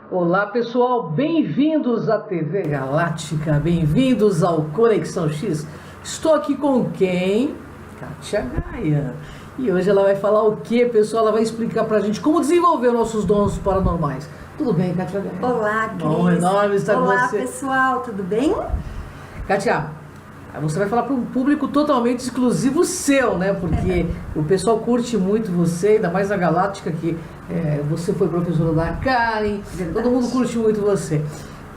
Olá pessoal, bem-vindos à TV Galáctica, bem-vindos ao Conexão X. Estou aqui com quem? Kátia Gaia. E hoje ela vai falar o que, pessoal? Ela vai explicar pra gente como desenvolver nossos dons paranormais. Tudo bem, Kátia Gaia? Olá, Cris. Bom, enorme estar com você. Olá, pessoal, tudo bem? Kátia, você vai falar para um público totalmente exclusivo seu, né? Porque o pessoal curte muito você, ainda mais a Galáctica, que você foi professora da Karen. Verdade. Todo mundo curte muito você.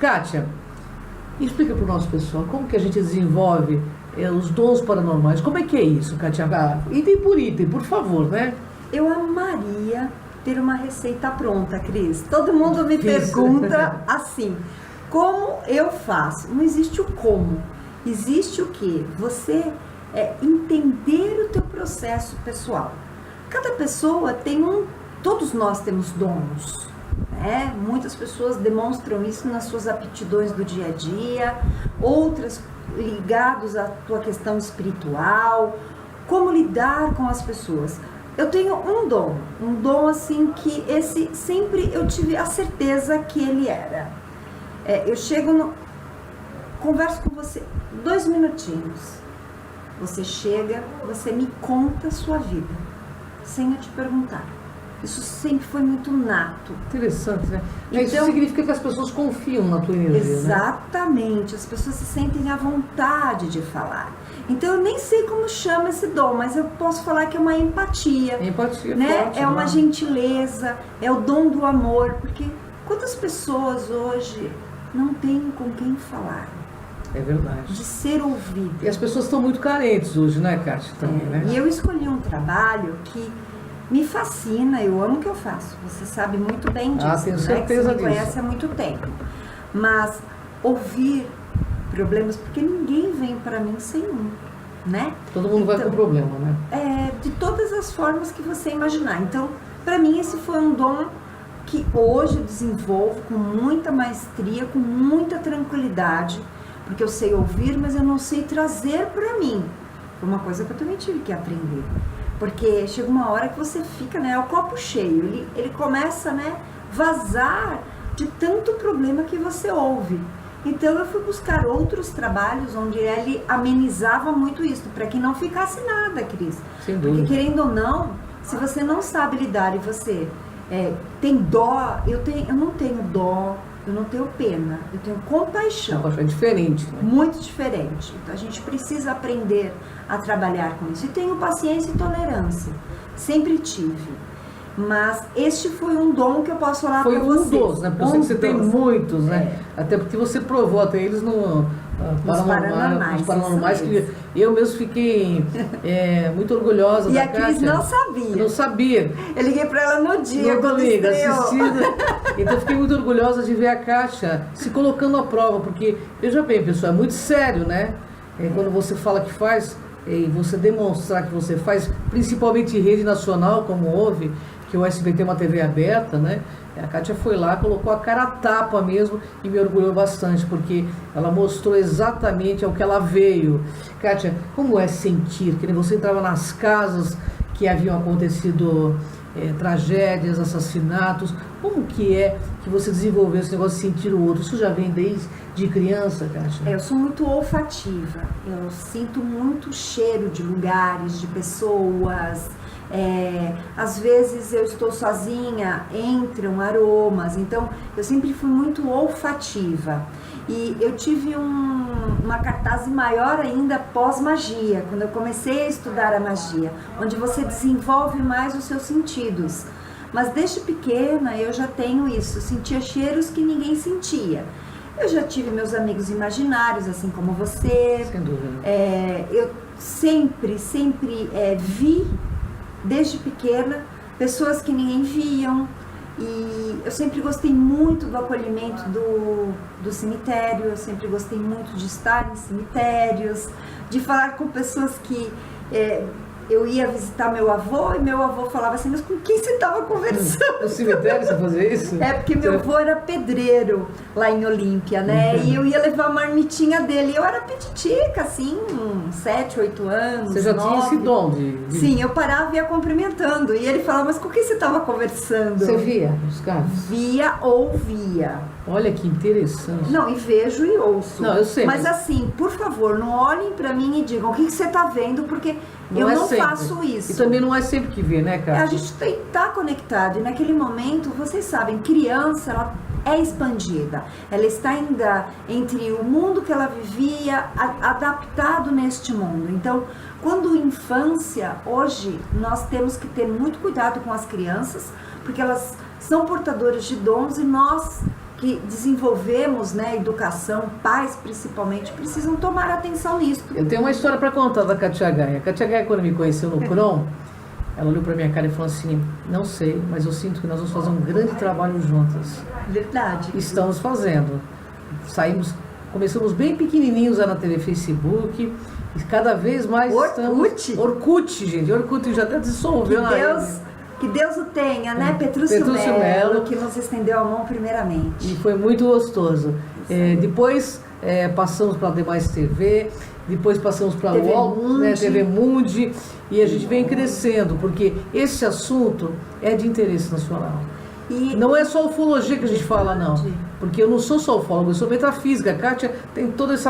Kátia, explica para o nosso pessoal como que a gente desenvolve os dons paranormais. Como é que é isso, Kátia? Item por item, por favor, né? Eu amaria ter uma receita pronta, Cris. Todo mundo me Isso. pergunta assim, como eu faço? Não existe o como. Existe o que? Você entender o teu processo pessoal. Cada pessoa tem todos nós temos dons, né? Muitas pessoas demonstram isso nas suas aptidões do dia a dia, outras ligados à tua questão espiritual, como lidar com as pessoas. Eu tenho um dom assim que esse sempre eu tive a certeza que ele era. Eu chego converso com você 2 minutinhos. Você chega, você me conta a sua vida, sem eu te perguntar. Isso sempre foi muito nato. Interessante, né? Então, isso significa que as pessoas confiam na tua energia, exatamente, né? As pessoas se sentem à vontade de falar. Então eu nem sei como chama esse dom, mas eu posso falar que é uma empatia. Empatia, né? forte, É uma né? gentileza, é o dom do amor, porque quantas pessoas hoje não têm com quem falar? É verdade. De ser ouvido. E as pessoas estão muito carentes hoje, né, Kátia? Também, né? E eu escolhi um trabalho que me fascina, eu amo o que eu faço. Você sabe muito bem disso, tenho né? certeza Que você me disso. conhece há muito tempo. Mas ouvir problemas, porque ninguém vem para mim sem um, né? Todo mundo vai com problema, né? De todas as formas que você imaginar. Então, para mim, esse foi um dom que hoje eu desenvolvo com muita maestria, com muita tranquilidade, porque eu sei ouvir, mas eu não sei trazer para mim. Foi uma coisa que eu também tive que aprender. Porque chega uma hora que você fica, né, o copo cheio, ele começa, né, vazar de tanto problema que você ouve. Então eu fui buscar outros trabalhos onde ele amenizava muito isso, para que não ficasse nada, Cris. Sem dúvida. Porque querendo ou não, se você não sabe lidar e você tem dó, eu não tenho dó, eu não tenho pena, eu tenho compaixão. É diferente, né? Muito diferente. Então a gente precisa aprender a trabalhar com isso. E tenho paciência e tolerância. Sempre tive. Mas este foi um dom que eu posso falar para vocês. Foi um dos, né? Porque eu sei que você tem muitos, né? Até porque você provou até eles nos paranormais, que eu mesmo fiquei muito orgulhosa da Kátia. E a Cris não sabia. Não sabia. Eu liguei para ela no dia, Não, quando amiga, estreou. assistindo. Então eu fiquei muito orgulhosa de ver a Kátia se colocando à prova, porque, veja bem, pessoal, é muito sério, né? Quando você fala que faz, e você demonstrar que você faz, principalmente em rede nacional, como houve, que o SBT é uma TV aberta, né? A Kátia foi lá, colocou a cara a tapa mesmo e me orgulhou bastante, porque ela mostrou exatamente ao que ela veio. Kátia, como é sentir? Que nem você entrava nas casas que haviam acontecido tragédias, assassinatos, como que é que você desenvolveu esse negócio de sentir o outro? Isso já vem desde criança, Kátia? Eu sou muito olfativa, eu sinto muito cheiro de lugares, de pessoas. Às vezes eu estou sozinha, entram aromas, então eu sempre fui muito olfativa. E eu tive uma cartaz maior ainda pós-magia, quando eu comecei a estudar a magia, onde você desenvolve mais os seus sentidos. Mas desde pequena eu já tenho isso, eu sentia cheiros que ninguém sentia. Eu já tive meus amigos imaginários, assim como você. Sem dúvida. Eu sempre vi, desde pequena, pessoas que ninguém viam. E eu sempre gostei muito do acolhimento do cemitério, eu sempre gostei muito de estar em cemitérios, de falar com pessoas que eu ia visitar meu avô e meu avô falava assim, mas com quem você estava conversando? No cemitério você fazia isso? É, porque meu avô era pedreiro lá em Olímpia, né? E eu ia levar a marmitinha dele. Eu era petitica, assim, 7, 8 anos. Você já 9. tinha esse dom de... Sim, eu parava e ia cumprimentando. E ele falava, mas com quem você estava conversando? Você via os caras? Via ou via. Olha que interessante. Não, e vejo e ouço. Não, eu sei. Mas assim, por favor, não olhem pra mim e digam o que você tá vendo, porque eu não faço isso. E também não é sempre que vê, né, cara? A gente tem que estar conectado. E naquele momento, vocês sabem, criança, ela é expandida. Ela está ainda entre o mundo que ela vivia, adaptado neste mundo. Então, quando infância, hoje, nós temos que ter muito cuidado com as crianças, porque elas são portadoras de dons e nós que desenvolvemos, né, educação, pais principalmente, precisam tomar atenção nisso. Eu tenho uma história para contar da Kátia Gaia. A Kátia Gaia, quando me conheceu no Prom, ela olhou para minha cara e falou assim, não sei, mas eu sinto que nós vamos fazer um grande trabalho juntas. Verdade. Estamos fazendo. Começamos bem pequenininhos lá na TV Facebook, e cada vez mais Orkut? Orkut, gente. Orkut já até dissolveu na época. Que Deus o tenha, né? Petrúcio Melo, que nos estendeu a mão primeiramente. E foi muito gostoso. Depois passamos para a Demais TV, depois passamos para a UOL, né, TV Mundi, e a gente vem crescendo, porque esse assunto é de interesse nacional. E não é só ufologia que a gente fala, não. Porque eu não sou só ufólogo, eu sou metafísica. A Kátia tem todos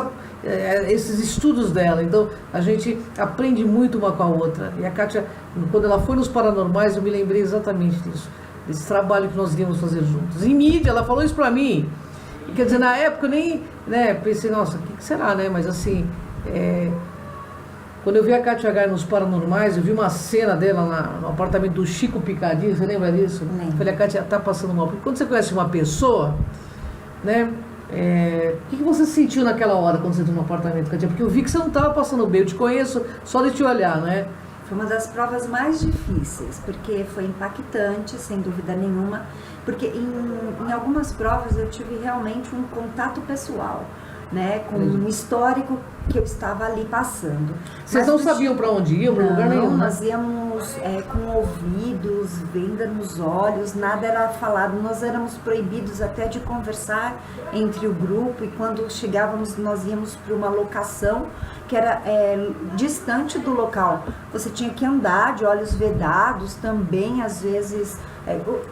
esses estudos dela. Então, a gente aprende muito uma com a outra. E a Kátia, quando ela foi nos Paranormais, eu me lembrei exatamente disso. Desse trabalho que nós íamos fazer juntos. Em mídia, ela falou isso pra mim. E, quer dizer, na época eu nem pensei, nossa, o que será, né? Mas assim... Quando eu vi a Kátia Gaia nos Paranormais, eu vi uma cena dela no apartamento do Chico Picadinho, você lembra disso? Lembro. Falei, a Kátia tá passando mal. Porque quando você conhece uma pessoa, né? O que você sentiu naquela hora quando você entrou no apartamento, Kátia? Porque eu vi que você não estava passando bem, eu te conheço só de te olhar, né? Foi uma das provas mais difíceis, porque foi impactante, sem dúvida nenhuma, porque em algumas provas eu tive realmente um contato pessoal, né, com um histórico que eu estava ali passando. Vocês não sabiam para onde iam, para lugar nenhum? Nós íamos com ouvidos, venda nos olhos, nada era falado, nós éramos proibidos até de conversar entre o grupo, e quando chegávamos nós íamos para uma locação que era distante do local. Você tinha que andar de olhos vedados também, às vezes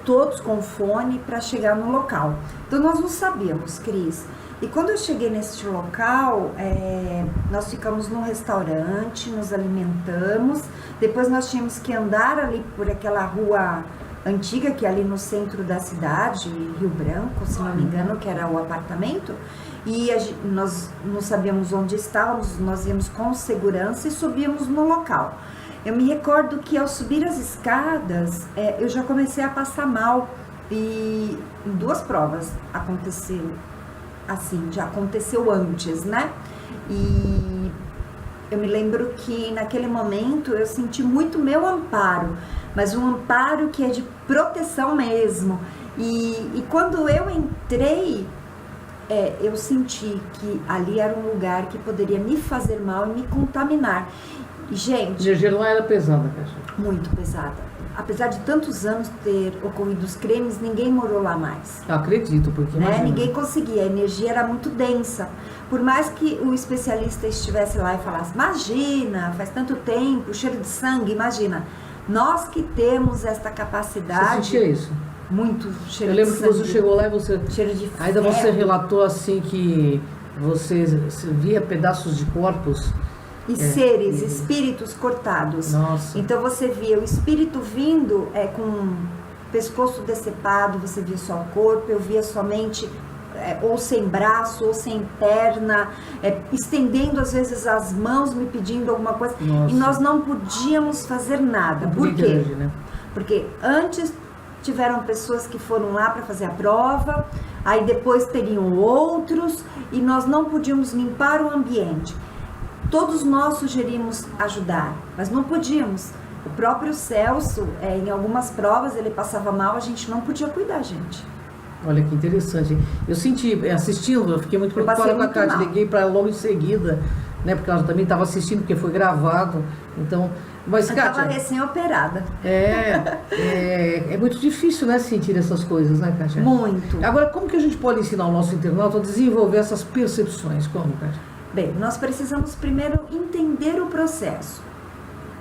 todos com fone, para chegar no local. Então nós não sabíamos, Cris. E quando eu cheguei neste local, nós ficamos num restaurante, nos alimentamos, depois nós tínhamos que andar ali por aquela rua antiga, que é ali no centro da cidade, Rio Branco, se não me engano, que era o apartamento, e nós não sabíamos onde estávamos, nós íamos com segurança e subíamos no local. Eu me recordo que ao subir as escadas, eu já comecei a passar mal, e em 2 provas aconteceu. Assim, já aconteceu antes, né? E eu me lembro que naquele momento eu senti muito meu amparo, mas um amparo que é de proteção mesmo. E quando eu entrei, eu senti que ali era um lugar que poderia me fazer mal e me contaminar. E, gente... A energia lá era pesada, Kátia. Muito pesada. Apesar de tantos anos ter ocorrido os crimes, ninguém morou lá mais. Eu acredito, porque... Ninguém conseguia, a energia era muito densa. Por mais que o especialista estivesse lá e falasse, imagina, faz tanto tempo, cheiro de sangue, imagina. Nós que temos esta capacidade... Você sentia isso? Muito cheiro de sangue. Eu lembro que você chegou lá e você... Cheiro de ainda ferro. Você relatou assim que você via pedaços de corpos... E seres, espíritos cortados. Nossa. Então você via o espírito vindo com o pescoço decepado, você via só o corpo, eu via somente ou sem braço, ou sem perna, estendendo às vezes as mãos, me pedindo alguma coisa. Nossa. E nós não podíamos fazer nada. Por quê? Grande, né? Porque antes tiveram pessoas que foram lá para fazer a prova, aí depois teriam outros, e nós não podíamos limpar o ambiente. Todos nós sugerimos ajudar, mas não podíamos. O próprio Celso, em algumas provas, ele passava mal, a gente não podia cuidar, gente. Olha que interessante. Eu senti, assistindo, eu fiquei muito preocupada com a Kátia, liguei para ela logo em seguida, né, porque ela também estava assistindo, porque foi gravado. Então, Mas, Eu Kátia, estava recém-operada. é muito difícil, né, sentir essas coisas, né, Kátia? Muito. Agora, como que a gente pode ensinar o nosso internauta a desenvolver essas percepções? Como, Kátia? Bem, nós precisamos primeiro entender o processo.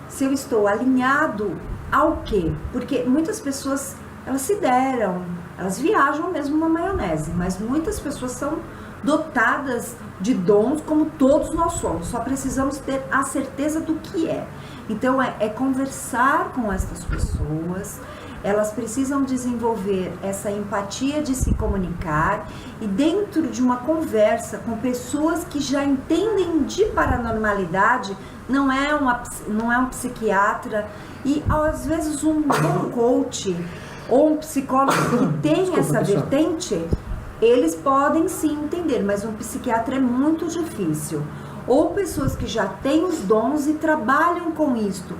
Se eu estou alinhado ao quê? Porque muitas pessoas, elas se deram, elas viajam mesmo na maionese, mas muitas pessoas são dotadas de dons como todos nós somos, só precisamos ter a certeza do que é. Então é conversar com essas pessoas, elas precisam desenvolver essa empatia de se comunicar e dentro de uma conversa com pessoas que já entendem de paranormalidade, não é um psiquiatra e às vezes um coach ou um psicólogo que tem essa vertente, eles podem sim entender, mas um psiquiatra é muito difícil. Ou pessoas que já têm os dons e trabalham com isto.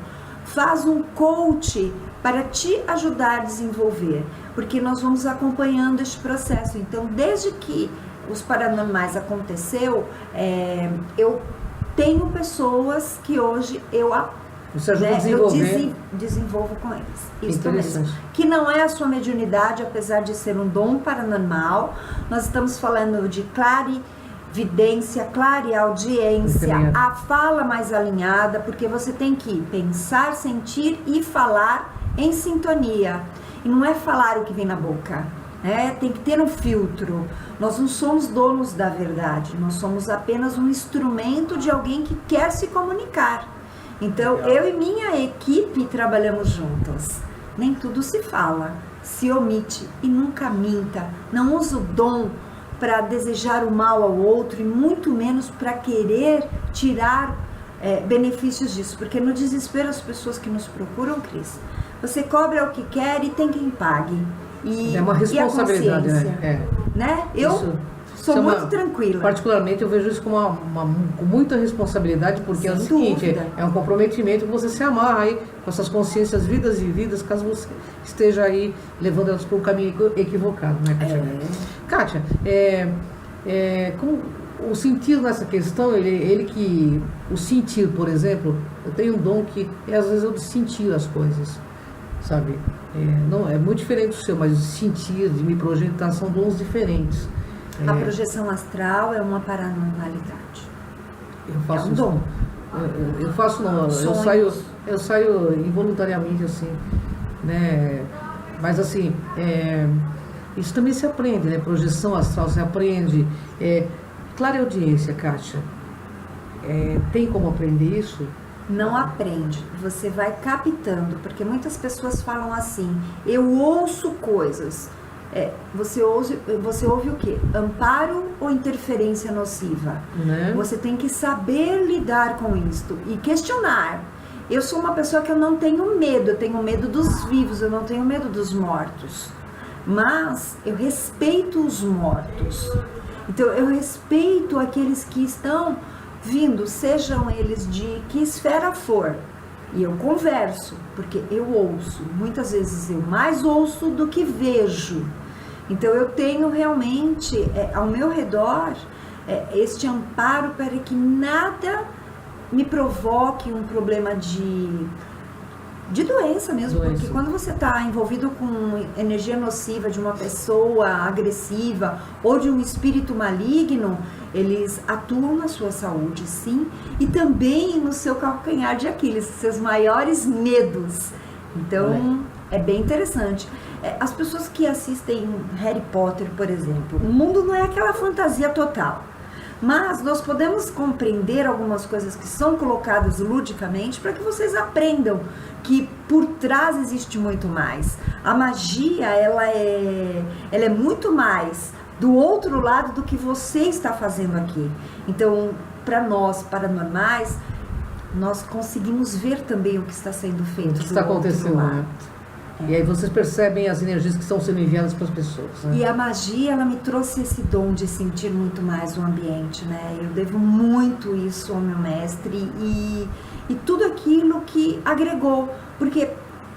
Faz um coach para te ajudar a desenvolver, porque nós vamos acompanhando este processo. Então, desde que os paranormais aconteceu, eu tenho pessoas que hoje Você ajuda a desenvolver. eu desenvolvo com eles. Isso mesmo. Que não é a sua mediunidade, apesar de ser um dom paranormal. Nós estamos falando de clarividência, clareaudiência, a fala mais alinhada, porque você tem que pensar, sentir e falar em sintonia. E não é falar o que vem na boca, né? Tem que ter um filtro. Nós não somos donos da verdade, nós somos apenas um instrumento de alguém que quer se comunicar. Então, eu e minha equipe trabalhamos juntas. Nem tudo se fala, se omite e nunca minta. Não usa o dom para desejar o mal ao outro e muito menos para querer tirar benefícios disso. Porque no desespero as pessoas que nos procuram, Cris, você cobra o que quer e tem quem pague. E, é uma responsabilidade, né? Eu sou muito tranquila. Particularmente eu vejo isso com com muita responsabilidade, porque é o seguinte, é um comprometimento que você se amarra aí com essas consciências vidas e vidas, caso você esteja aí levando elas para um caminho equivocado, né, Kátia? Kátia, como o sentido nessa questão, o sentir, por exemplo, eu tenho um dom que às vezes eu de sentir as coisas, sabe? Não, é muito diferente do seu, mas de sentir, de me projetar, são dons diferentes. A projeção astral é uma paranormalidade. Eu faço um dom. Eu faço não, eu saio involuntariamente assim, né? Mas assim, isso também se aprende, né? Projeção astral se aprende. Clareaudiência, Kátia, tem como aprender isso? Não aprende, você vai captando, porque muitas pessoas falam assim, eu ouço coisas. Você ouve o quê? Amparo ou interferência nociva? Né? Você tem que saber lidar com isto e questionar. Eu sou uma pessoa que eu não tenho medo, eu tenho medo dos vivos, eu não tenho medo dos mortos. Mas eu respeito os mortos. Então eu respeito aqueles que estão vindo, sejam eles de que esfera for. E eu converso, porque eu ouço. Muitas vezes eu mais ouço do que vejo. Então eu tenho realmente ao meu redor este amparo para que nada me provoque um problema de doença mesmo. Porque quando você está envolvido com energia nociva de uma pessoa agressiva ou de um espírito maligno, eles atuam na sua saúde, sim, e também no seu calcanhar de Aquiles, seus maiores medos. Então, é bem interessante. As pessoas que assistem Harry Potter, por exemplo, o mundo não é aquela fantasia total, mas nós podemos compreender algumas coisas que são colocadas ludicamente para que vocês aprendam que por trás existe muito mais. A magia, ela é muito mais do outro lado do que você está fazendo aqui. Então, para nós paranormais, nós conseguimos ver também o que está sendo feito. O que está acontecendo, né? E aí vocês percebem as energias que estão sendo enviadas para as pessoas, né? E a magia, ela me trouxe esse dom de sentir muito mais o ambiente, né? Eu devo muito isso ao meu mestre e tudo aquilo que agregou, porque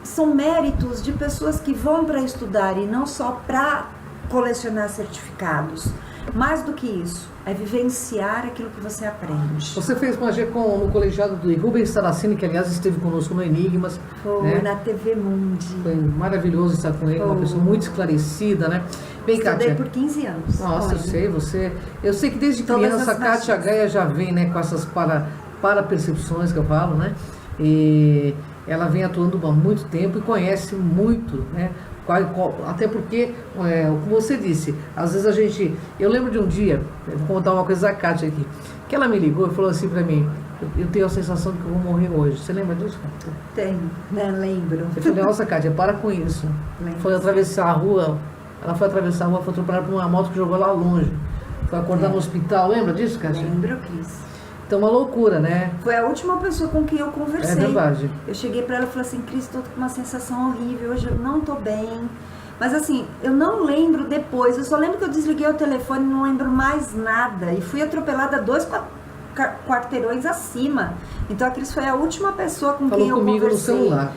são méritos de pessoas que vão para estudar e não só para colecionar certificados. Mais do que isso, é vivenciar aquilo que você aprende. Você fez magia no colegiado do Rubens Saraceni, que aliás esteve conosco no Enigmas. Foi, né? na TV Mundi. Foi maravilhoso estar com ele, uma pessoa muito esclarecida, né? Bem, Estudei Kátia, por 15 anos. Nossa, eu sei que desde Todas criança a as Kátia magias. Gaia já vem, né, com essas para-percepções que eu falo, né? E ela vem atuando há muito tempo e conhece muito, né? Até porque, como você disse, às vezes eu lembro de um dia, vou contar uma coisa da Kátia aqui, que ela me ligou e falou assim pra mim: eu tenho a sensação de que eu vou morrer hoje. Você lembra disso, Kátia? Tenho, né? Lembro. Eu falei: nossa, Kátia, para com isso. Lembro. Foi atravessar a rua, foi atropelada por uma moto que jogou lá longe. Foi acordar no hospital, lembra disso, Kátia? Lembro, Cris. Então, uma loucura, né? Foi a última pessoa com quem eu conversei. É verdade. Eu cheguei pra ela e falei assim: Cris, tô com uma sensação horrível, hoje eu não tô bem. Mas assim, eu não lembro depois, eu só lembro que eu desliguei o telefone e não lembro mais nada. E fui atropelada 2 quarteirões acima. Então a Cris foi a última pessoa com quem eu comigo conversei. no celular.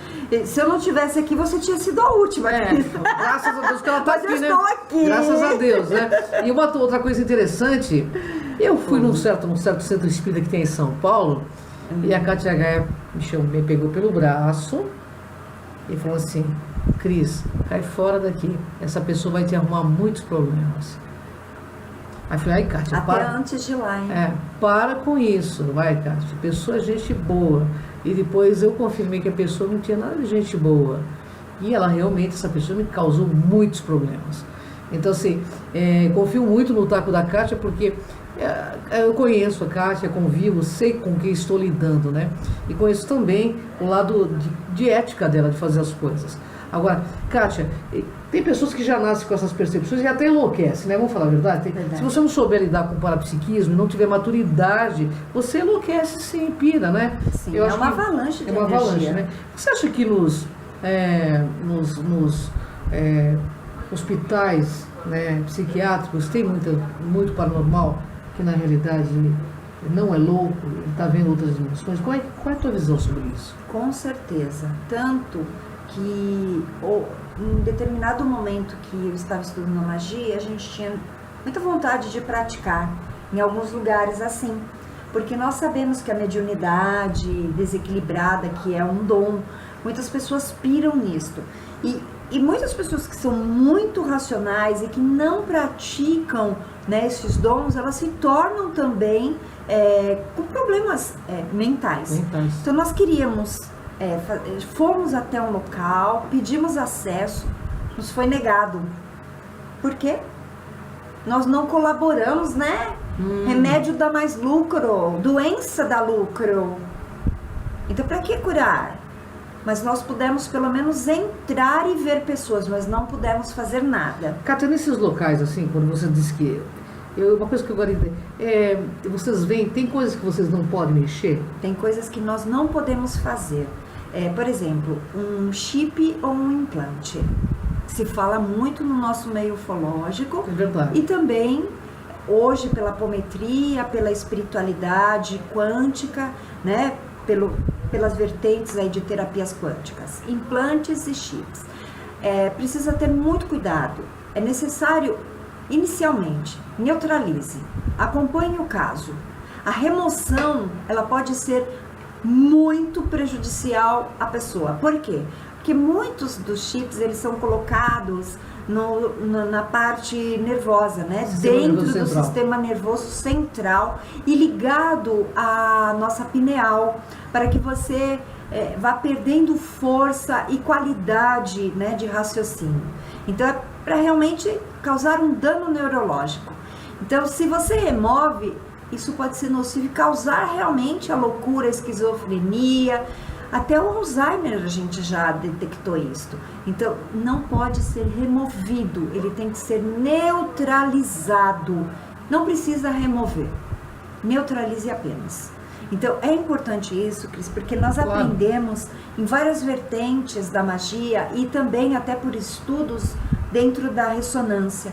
Se eu não tivesse aqui, você tinha sido a última. Cris. Graças a Deus que ela tá Mas aqui, eu né? estou aqui. Graças a Deus, né? E uma outra coisa interessante, eu fui num certo centro espírita que tem em São Paulo, e a Kátia Gaia me pegou pelo braço e falou assim: Cris, cai fora daqui, essa pessoa vai te arrumar muitos problemas. Aí eu falei: ai, Kátia, Até para. antes de lá, hein? Para com isso, vai, Kátia. A pessoa é gente boa. E depois eu confirmei que a pessoa não tinha nada de gente boa. E ela realmente, essa pessoa me causou muitos problemas. Então, assim, confio muito no taco da Kátia, porque eu conheço a Kátia, convivo, sei com quem estou lidando, né? E conheço também o lado de ética dela, de fazer as coisas. Agora, Kátia, tem pessoas que já nascem com essas percepções e até enlouquecem, né? Vamos falar a verdade? Verdade. Se você não souber lidar com o parapsiquismo e não tiver maturidade, você enlouquece sim, pira, né? Sim, Eu é acho uma que avalanche de é uma energia. avalanche, né? Você acha que nos hospitais, né, psiquiátricos tem muito paranormal que na realidade não é louco, está vendo outras dimensões? Qual é a tua visão sobre isso? Com certeza. Tanto que em determinado momento que eu estava estudando magia, a gente tinha muita vontade de praticar em alguns lugares assim. Porque nós sabemos que a mediunidade desequilibrada, que é um dom, muitas pessoas piram nisto. E muitas pessoas que são muito racionais e que não praticam, né, esses dons, elas se tornam também com problemas mentais. Então nós queríamos, fomos até um local, pedimos acesso, nos foi negado. Por quê? Nós não colaboramos, né? Remédio dá mais lucro, doença dá lucro. Então para que curar? Mas nós pudemos pelo menos entrar e ver pessoas, mas não pudemos fazer nada. Kátia, nesses locais, assim, quando você diz que... uma coisa que eu gostaria de dizer, vocês veem, tem coisas que vocês não podem mexer? Tem coisas que nós não podemos fazer. Por exemplo, um chip ou um implante. Se fala muito no nosso meio ufológico. É verdade. E também, hoje, pela apometria, pela espiritualidade quântica, né? Pelas vertentes aí de terapias quânticas, implantes e chips. Precisa ter muito cuidado. É necessário, inicialmente, neutralize, acompanhe o caso. A remoção, ela pode ser muito prejudicial à pessoa. Por quê? Porque muitos dos chips, eles são colocados na parte nervosa, né? Dentro do sistema nervoso central e ligado à nossa pineal, para que você vá perdendo força e qualidade, né, de raciocínio. Então é para realmente causar um dano neurológico. Então, se você remove, isso pode ser nocivo e causar realmente a loucura, a esquizofrenia. Até o Alzheimer a gente já detectou isso. Então, não pode ser removido, ele tem que ser neutralizado. Não precisa remover, neutralize apenas. Então, é importante isso, Cris, porque nós aprendemos em várias vertentes da magia e também até por estudos dentro da ressonância.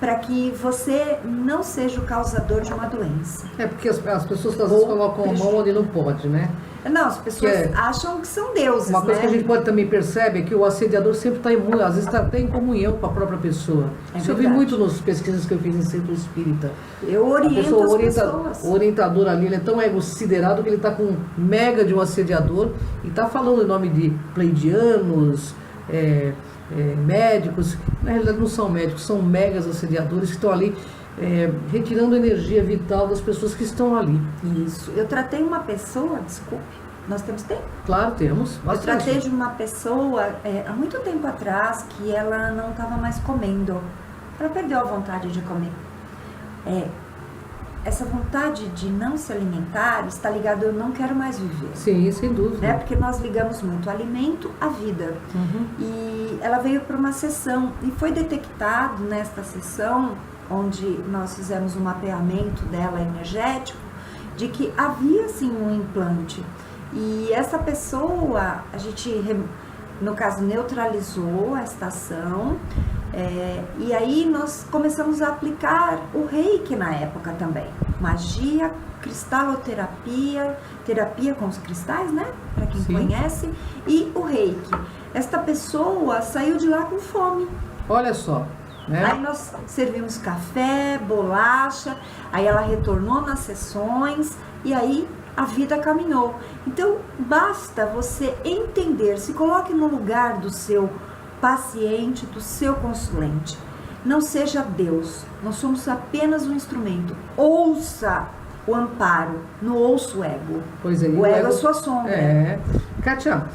para que você não seja o causador de uma doença. É porque as pessoas às vezes colocam a mão onde não pode, né? Não, as pessoas acham que são deuses, uma coisa né? que a gente pode também perceber é que o assediador sempre está imune, às vezes está até em comunhão com a própria pessoa. Isso eu vi muito nas pesquisas que eu fiz em centro espírita. Eu oriento as pessoas. O orientador ali, ele é tão ego-siderado que ele está com um mega de um assediador e está falando em nome de pleidianos, médicos. Na realidade não são médicos, são megas assediadores que estão ali retirando a energia vital das pessoas que estão ali. Isso. Eu tratei uma pessoa, desculpe, nós temos tempo? Claro, temos. Eu tratei de uma pessoa há muito tempo atrás que ela não estava mais comendo. Ela perdeu a vontade de comer. Essa vontade de não se alimentar está ligada eu não quero mais viver. Sim, sem dúvida. Né? Porque nós ligamos muito o alimento à vida. Uhum. E ela veio para uma sessão e foi detectado nesta sessão, onde nós fizemos um mapeamento dela energético, de que havia sim um implante. E essa pessoa, a gente, no caso, neutralizou esta ação. E aí nós começamos a aplicar o reiki na época também. Magia, cristaloterapia, terapia com os cristais, né? Para quem Sim. conhece. E o reiki. Esta pessoa saiu de lá com fome. Olha só. Né? Aí nós servimos café, bolacha, aí ela retornou nas sessões e aí a vida caminhou. Então basta você entender, se coloque no lugar do seu paciente, do seu consulente. Não seja Deus, nós somos apenas um instrumento. Ouça o amparo, não ouça o ego. Pois é, o ego é a sua sombra. Kátia,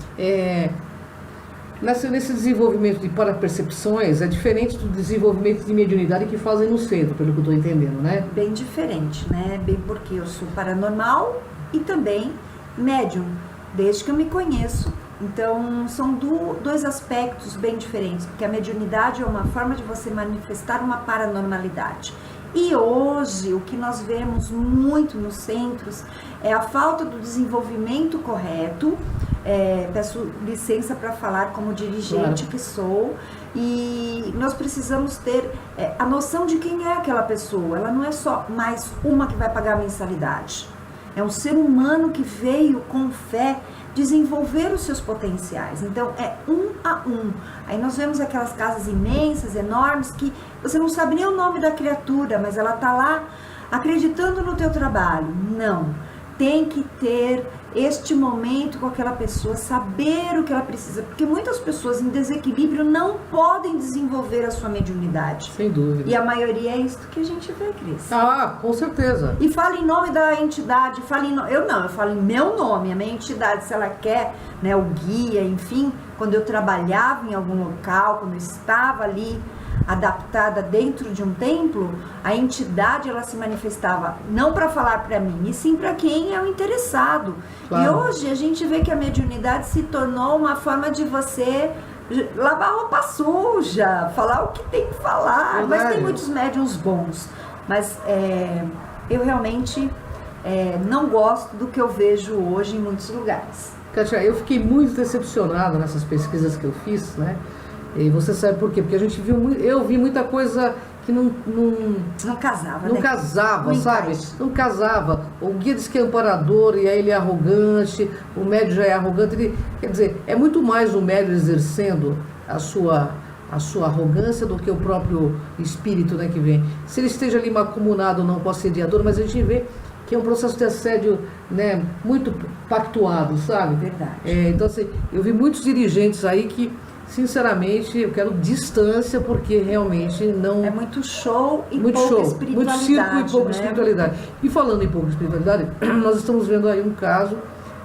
nesse desenvolvimento de parapercepções é diferente do desenvolvimento de mediunidade que fazem no centro, pelo que eu estou entendendo, né? Bem diferente, né? Bem porque eu sou paranormal e também médium, desde que eu me conheço. Então, são dois aspectos bem diferentes, porque a mediunidade é uma forma de você manifestar uma paranormalidade. E hoje, o que nós vemos muito nos centros é a falta do desenvolvimento correto. Peço licença para falar como dirigente que sou, e nós precisamos ter a noção de quem é aquela pessoa. Ela não é só mais uma que vai pagar a mensalidade. É um ser humano que veio com fé desenvolver os seus potenciais. Então, é um a um. Aí nós vemos aquelas casas imensas, enormes, que você não sabe nem o nome da criatura, mas ela está lá acreditando no teu trabalho. Não. Tem que ter este momento com aquela pessoa, saber o que ela precisa, porque muitas pessoas em desequilíbrio não podem desenvolver a sua mediunidade. Sem dúvida. E a maioria é isso que a gente vê, Cris. Ah, com certeza. E fala em nome da entidade, eu falo em meu nome, a minha entidade, se ela quer, né, o guia, enfim, quando eu trabalhava em algum local, quando eu estava ali adaptada dentro de um templo, a entidade ela se manifestava não para falar para mim, e sim para quem é o interessado. Claro. E hoje a gente vê que a mediunidade se tornou uma forma de você lavar roupa suja, falar o que tem que falar. Verdade. Mas tem muitos médiuns bons. Mas eu realmente não gosto do que eu vejo hoje em muitos lugares. Kátia, eu fiquei muito decepcionada nessas pesquisas que eu fiz, né? E você sabe por quê? Porque a gente eu vi muita coisa que não casava, não né? casava, sabe? Não casava. O guia diz que é amparador e aí ele é arrogante, o médium já é arrogante. Quer dizer, é muito mais o médium exercendo a sua arrogância do que o próprio espírito, né, que vem. Se ele esteja ali macumunado ou não com o assediador, mas a gente vê que é um processo de assédio, né, muito pactuado, sabe? Verdade. Então, assim, eu vi muitos dirigentes aí que, sinceramente, eu quero distância, porque realmente não... É muito show e muito pouca show, espiritualidade. Muito circo e pouca, né, espiritualidade. E falando em pouca espiritualidade, nós estamos vendo aí um caso,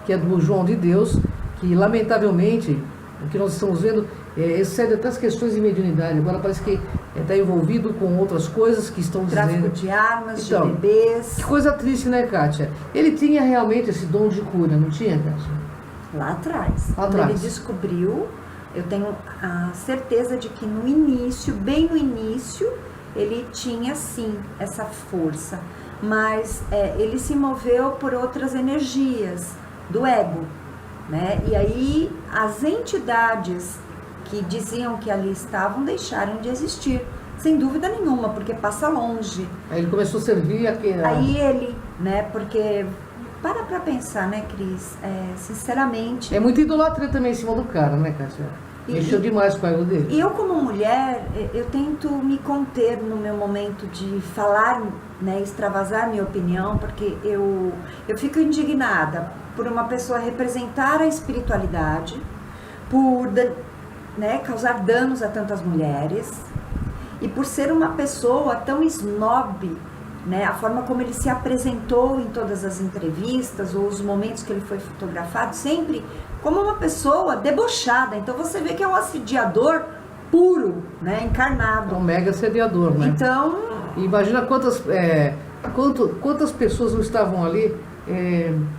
que é do João de Deus, que lamentavelmente, o que nós estamos vendo excede até as questões de mediunidade. Agora parece que está envolvido com outras coisas que estão Tráfico dizendo... de armas, então, de bebês. Que coisa triste, né, Kátia? Ele tinha realmente esse dom de cura, não tinha, Kátia? Lá atrás. Quando ele descobriu, eu tenho a certeza de que no início, bem no início, ele tinha sim essa força. Mas ele se moveu por outras energias do ego, né? E aí as entidades que diziam que ali estavam deixaram de existir. Sem dúvida nenhuma, porque passa longe. Aí ele começou a servir aqui. Aí ele, né, porque... Para pra pensar, né, Cris? Sinceramente... É muita idolatria também em cima do cara, né, Kátia? Mexeu demais com a ego dele. E eu, como mulher, eu tento me conter no meu momento de falar, né, extravasar minha opinião, porque eu fico indignada por uma pessoa representar a espiritualidade, por, né, causar danos a tantas mulheres, e por ser uma pessoa tão snob, né, a forma como ele se apresentou em todas as entrevistas, ou os momentos que ele foi fotografado, sempre como uma pessoa debochada. Então você vê que é um assediador puro, né, encarnado. É um mega assediador, né? Então... Imagina quantas pessoas não estavam ali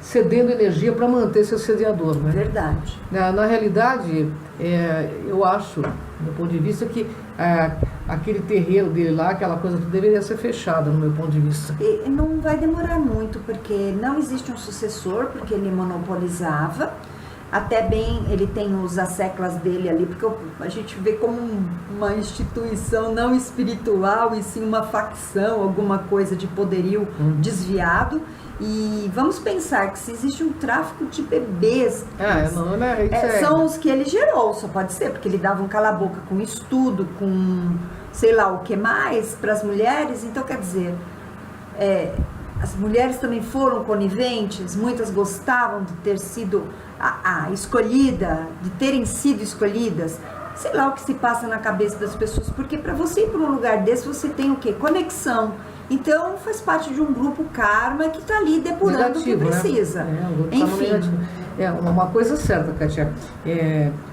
cedendo energia para manter esse assediador, né? Verdade. Na realidade, eu acho, do ponto de vista, que aquele terreiro dele lá, aquela coisa, deveria ser fechada, no meu ponto de vista. E não vai demorar muito, porque não existe um sucessor, porque ele monopolizava. Até bem, ele tem os asseclas dele ali, porque a gente vê como uma instituição não espiritual, e sim uma facção, alguma coisa de poderio desviado. E vamos pensar que se existe um tráfico de bebês, são os que ele gerou, só pode ser, porque ele dava um cala-boca com estudo, com sei lá o que mais para as mulheres. Então, quer dizer, as mulheres também foram coniventes, muitas gostavam de ter sido escolhida, de terem sido escolhidas. Sei lá o que se passa na cabeça das pessoas, porque para você ir para um lugar desse, você tem o quê? Conexão. Então, faz parte de um grupo karma que está ali depurando negativo, o que precisa. Né? Enfim. Uma coisa certa, Kátia,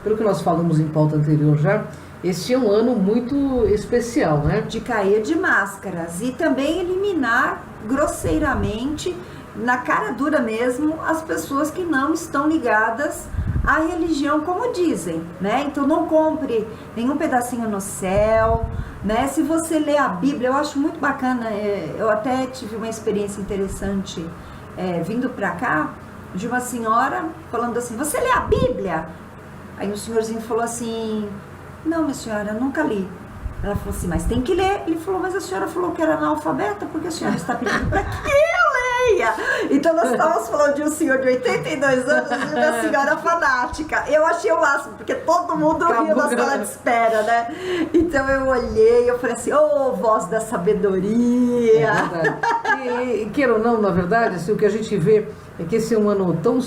pelo que nós falamos em pauta anterior já, este é um ano muito especial, né? De cair de máscaras e também eliminar grosseiramente, na cara dura mesmo, as pessoas que não estão ligadas à religião, como dizem, né? Então não compre nenhum pedacinho no céu, né? Se você lê a Bíblia, eu acho muito bacana, eu até tive uma experiência interessante vindo pra cá, de uma senhora falando assim: você lê a Bíblia? Aí um senhorzinho falou assim: não, minha senhora, eu nunca li. Ela falou assim: mas tem que ler. Ele falou: mas a senhora falou que era analfabeta, porque a senhora está pedindo para que eu leia. Então nós estávamos falando de um senhor de 82 anos e uma senhora fanática. Eu achei o máximo, porque todo mundo ria na sala de espera, né? Então eu olhei, eu falei assim: ô, voz da sabedoria. E queira ou não, na verdade, assim, o que a gente vê é que esse é um ano tão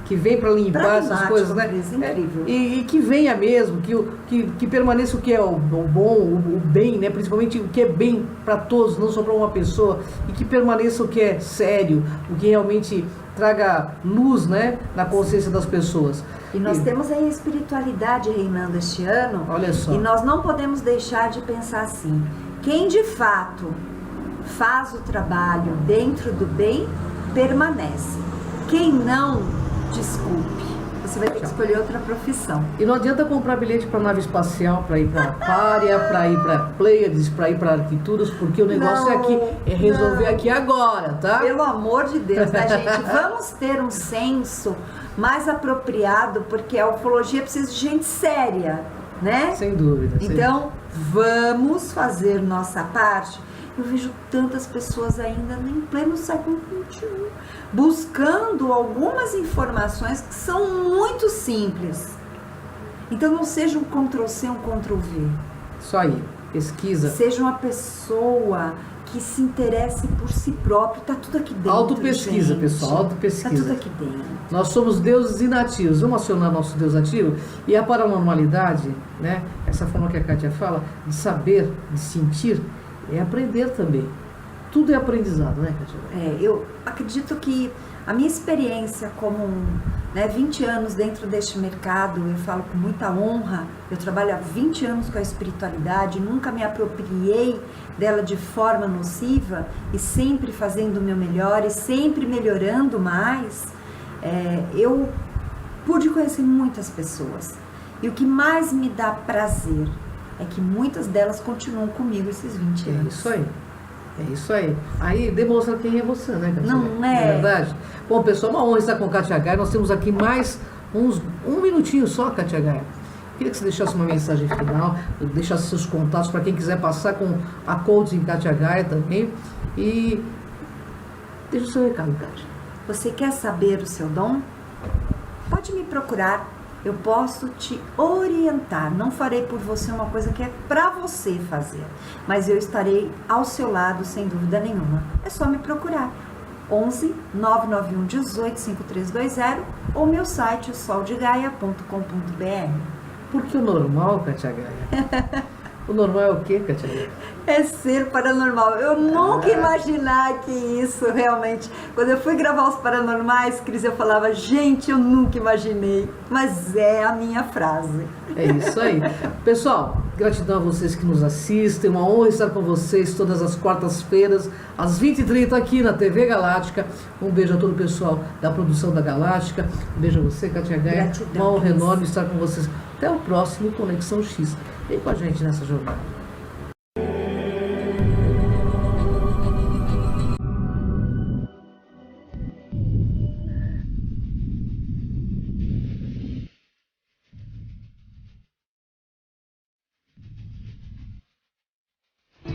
que vem para limpar essas coisas, né? Incrível. E que venha mesmo, que permaneça o que é o bom, o bem, né? Principalmente o que é bem para todos, não só para uma pessoa, e que permaneça o que é sério, o que realmente traga luz, né, na consciência das pessoas. E nós temos aí a espiritualidade reinando este ano. Olha só. E nós não podemos deixar de pensar assim: quem de fato faz o trabalho dentro do bem, permanece. Quem não, desculpe, você vai ter que escolher outra profissão. E não adianta comprar bilhete para nave espacial, para ir para Aquária, para ir para Pleiades, para ir para Arquituras, porque o negócio é resolver aqui agora, tá? Pelo amor de Deus, né, gente? Vamos ter um senso mais apropriado, porque a ufologia precisa de gente séria, né? Sem dúvida. Então, vamos fazer nossa parte. Eu vejo tantas pessoas ainda em pleno século XXI buscando algumas informações que são muito simples. Então não seja um Ctrl+C, um Ctrl+V. Isso aí, pesquisa. Seja uma pessoa que se interesse por si próprio. Tá tudo aqui dentro. Autopesquisa, gente. pessoal, autopesquisa. Tá tudo aqui dentro. Nós somos deuses inativos. Vamos acionar nosso Deus ativo. E a paranormalidade, né? Essa forma que a Kátia fala, de saber, de sentir, é aprender também. Tudo é aprendizado, né, Kátia? Eu acredito que a minha experiência como 20 anos dentro deste mercado, eu falo com muita honra, eu trabalho há 20 anos com a espiritualidade, nunca me apropriei dela de forma nociva e sempre fazendo o meu melhor e sempre melhorando mais. Eu pude conhecer muitas pessoas e o que mais me dá prazer é que muitas delas continuam comigo esses 20 anos. É isso aí. É isso aí. Aí demonstra quem é você, né, Kátia? Não é? É verdade? Bom, pessoal, uma honra estar com a Kátia Gaia. Nós temos aqui mais um minutinho só, Kátia Gaia. Queria que você deixasse uma mensagem final, deixasse seus contatos para quem quiser passar com a coaching Kátia Gaia também. E deixa o seu recado, Kátia. Você quer saber o seu dom? Pode me procurar. Eu posso te orientar. Não farei por você uma coisa que é para você fazer, mas eu estarei ao seu lado sem dúvida nenhuma. É só me procurar. 11 991 18 5320 ou meu site soldegaia.com.br. Porque o normal, Kátia Gaia? O normal é o quê, Kátia Gaia? É ser paranormal. Eu nunca imaginar que isso realmente... Quando eu fui gravar os Paranormais, Cris, eu falava, gente, eu nunca imaginei. Mas é a minha frase. É isso aí. Pessoal, gratidão a vocês que nos assistem. Uma honra estar com vocês todas as quartas-feiras, às 20h30 aqui na TV Galáctica. Um beijo a todo o pessoal da produção da Galáctica. Um beijo a você, Kátia Gaia. Gratidão, Uma honra Cris. enorme estar com vocês. Até o próximo Conexão X. Vem com a gente nessa jornada.